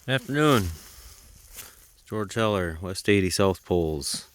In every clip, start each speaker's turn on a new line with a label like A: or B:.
A: Afternoon. It's George Heller, West 80 South Poles.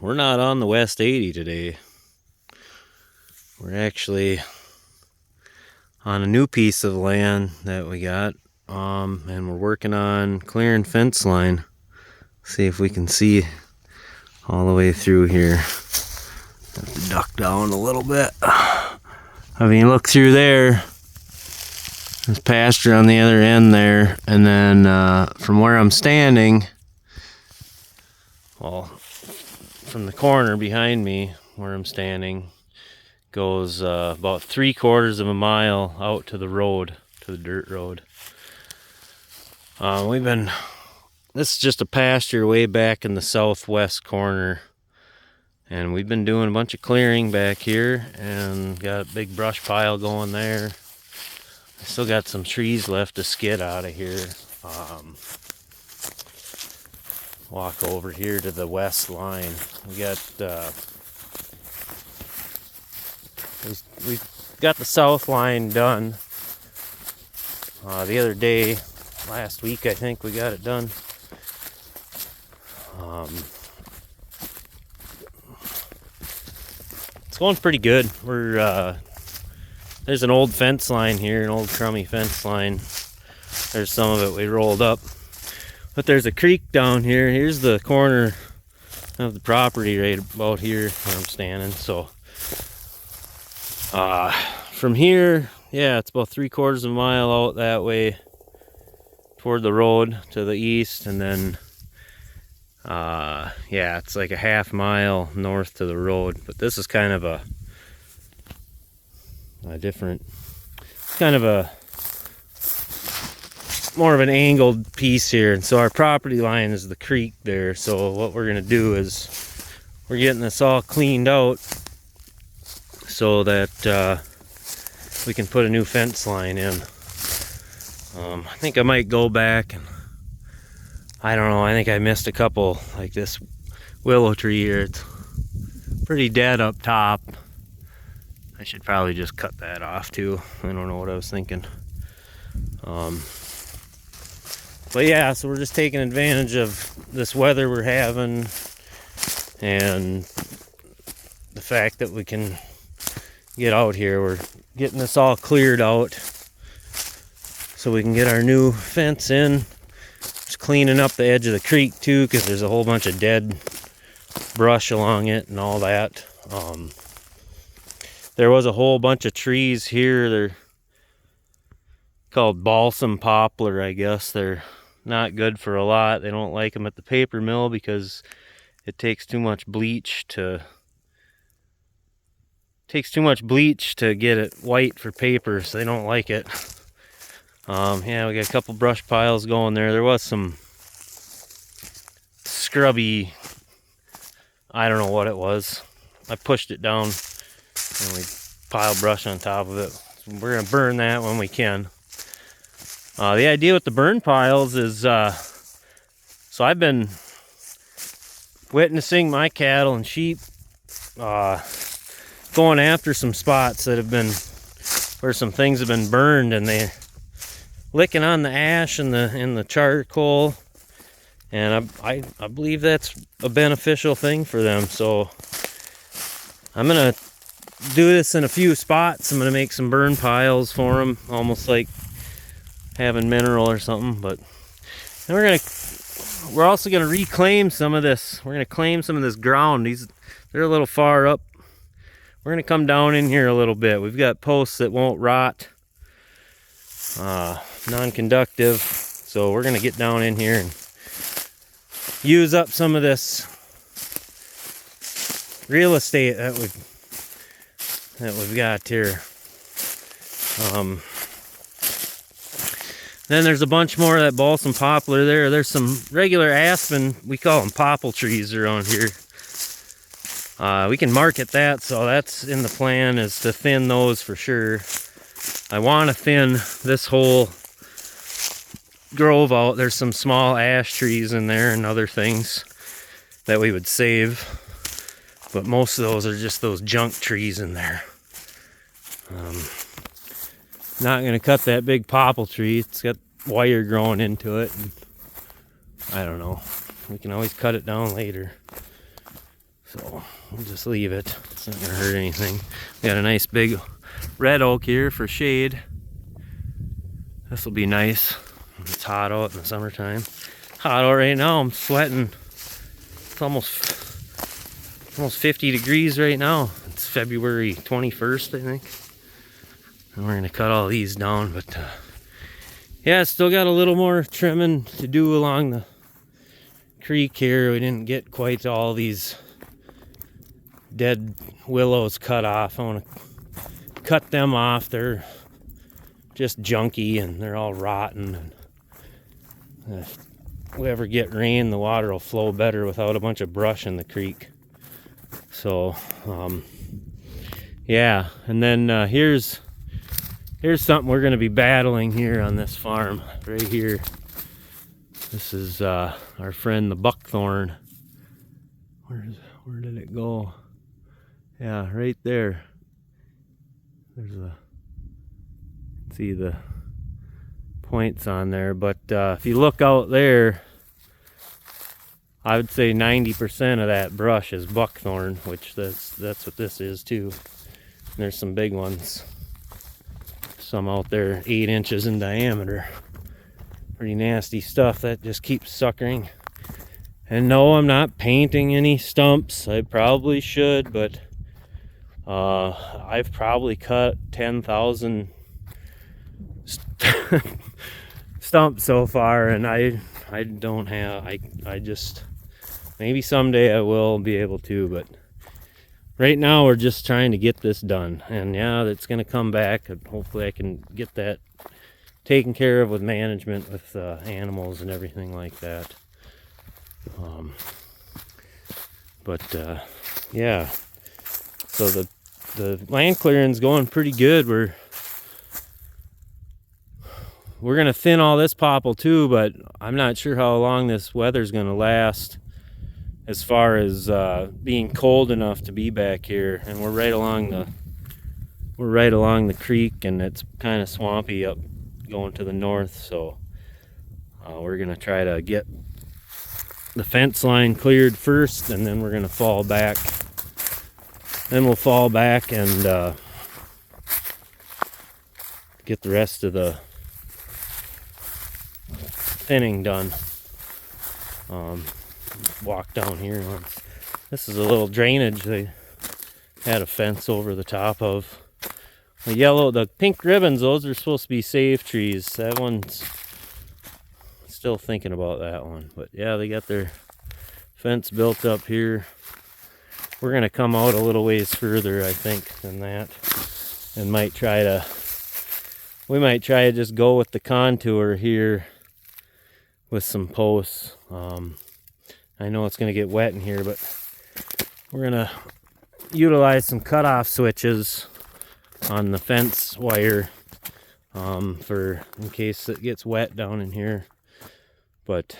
A: We're not on the West 80 today. We're actually on a new piece of land that we got, and we're working on clearing fence line. See if we can see all the way through here. Have to duck down a little bit. I mean, look through there. There's pasture on the other end there, and then from where I'm standing, well, from the corner behind me where I'm standing, goes about 3/4 of a mile out to the road, to the dirt road. This is just a pasture way back in the southwest corner, and we've been doing a bunch of clearing back here and got a big brush pile going there. I still got some trees left to skid out of here. Walk over here to the west line. We've got the south line done. The other day, last week I think we got it done. It's going pretty good. There's an old fence line here, an old crummy fence line. There's some of it we rolled up. But there's a creek down here. Here's the corner of the property right about here where I'm standing. So from here, yeah, it's about 3/4 of a mile out that way toward the road to the east, and then yeah, it's like a half mile north to the road. But this is kind of a different, kind of a more of an angled piece here, and so our property line is the creek there. So what we're gonna do is we're getting this all cleaned out so that we can put a new fence line in. I think I might go back and I don't know, I think I missed a couple, like this willow tree here. It's pretty dead up top. I should probably just cut that off too. I don't know what I was thinking. But yeah, so we're just taking advantage of this weather we're having and the fact that we can get out here. We're getting this all cleared out so we can get our new fence in. Just cleaning up the edge of the creek too, because there's a whole bunch of dead brush along it and all that. There was a whole bunch of trees here. They're called balsam poplar, I guess. They're not good for a lot. They don't like them at the paper mill because it takes too much bleach to get it white for paper, so they don't like it. Yeah, we got a couple brush piles going there. There was some scrubby, I don't know what it was. I pushed it down and we piled brush on top of it. So we're gonna burn that when we can. The idea with the burn piles is, so I've been witnessing my cattle and sheep going after some spots that have been, where some things have been burned, and they're licking on the ash and the charcoal, and I believe that's a beneficial thing for them. So I'm gonna do this in a few spots. I'm gonna make some burn piles for them, almost like having mineral or something. But then we're also gonna reclaim some of this. We're gonna claim some of this ground. They're a little far up. We're gonna come down in here a little bit. We've got posts that won't rot, non-conductive. So we're gonna get down in here and use up some of this real estate that we've got here. Then there's a bunch more of that balsam poplar there. There's some regular aspen, we call them popple trees around here. We can market that, so that's in the plan, is to thin those for sure. I want to thin this whole grove out. There's some small ash trees in there and other things that we would save, but most of those are just those junk trees in there. Not going to cut that big popple tree. It's got wire growing into it, and I don't know. We can always cut it down later. So we'll just leave it. It's not gonna hurt anything. We got a nice big red oak here for shade. This will be nice. It's hot out in the summertime. Hot out right now. I'm sweating. It's almost 50 degrees right now. It's February 21st, I think. And we're gonna cut all these down, but yeah, still got a little more trimming to do along the creek here. We didn't get quite all these dead willows cut off. I want to cut them off. They're just junky and they're all rotten. And if we ever get rain, the water will flow better without a bunch of brush in the creek. So yeah, and then here's something we're going to be battling here on this farm right here. This is our friend the buckthorn. Where did it go? Yeah, right there. There's see the points on there, but if you look out there, I would say 90% of that brush is buckthorn, which that's what this is too. And there's some big ones, some out there 8 inches in diameter. Pretty nasty stuff that just keeps suckering. And no, I'm not painting any stumps. I probably should, but I've probably cut 10,000 stumps so far, and I don't have, I just, maybe someday I will be able to, but right now we're just trying to get this done. And yeah, that's gonna come back, and hopefully I can get that taken care of with management, with animals and everything like that. Yeah, so the land clearing's going pretty good. We're gonna thin all this popple too, but I'm not sure how long this weather's gonna last as far as being cold enough to be back here. And we're right along the creek, and it's kind of swampy up going to the north, so we're gonna try to get the fence line cleared first, and then we're gonna fall back. Then we'll fall back and get the rest of the thinning done. Walk down here once. This is a little drainage they had a fence over the top of. The pink ribbons, those are supposed to be save trees. That one's still thinking about that one. But yeah, they got their fence built up here. We're gonna come out a little ways further, I think, than that, and we might try to just go with the contour here with some posts. I know it's gonna get wet in here, but we're gonna utilize some cutoff switches on the fence wire for in case it gets wet down in here. But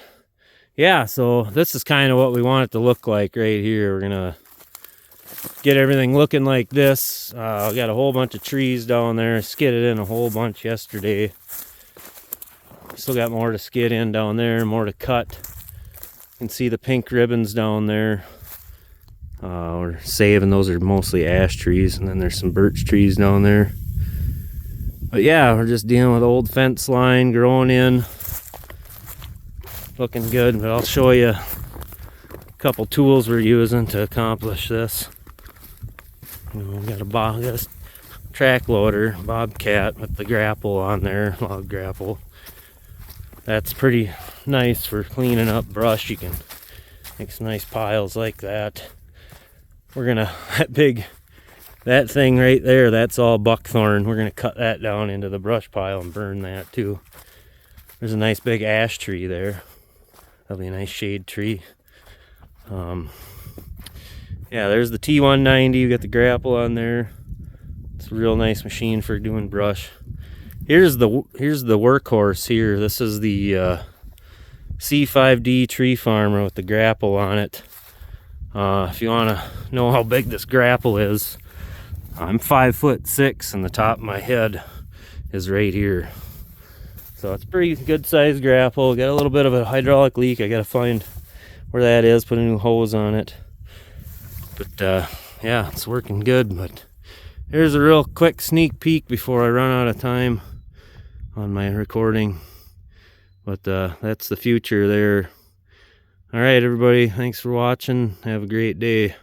A: yeah, so this is kind of what we want it to look like right here. We're gonna get everything looking like this. I got a whole bunch of trees down there. Skidded in a whole bunch yesterday. Still got more to skid in down there, more to cut. You can see the pink ribbons down there. We're saving, those are mostly ash trees, and then there's some birch trees down there. But yeah, we're just dealing with old fence line growing in. Looking good, but I'll show you a couple tools we're using to accomplish this. We've got a track loader, Bobcat, with the grapple on there, log grapple. That's pretty nice for cleaning up brush. You can make some nice piles like that. We're gonna, that thing right there, that's all buckthorn. We're gonna cut that down into the brush pile and burn that too. There's a nice big ash tree there. That'll be a nice shade tree. Yeah, there's the T190. We got the grapple on there. It's a real nice machine for doing brush. Here's the workhorse here. This is the C5D tree farmer with the grapple on it. If you want to know how big this grapple is, I'm 5'6", and the top of my head is right here. So it's pretty good sized grapple. Got a little bit of a hydraulic leak. I gotta find where that is, put a new hose on it. But yeah, it's working good. But here's a real quick sneak peek before I run out of time on my recording. But that's the future there. All right, everybody, thanks for watching. Have a great day.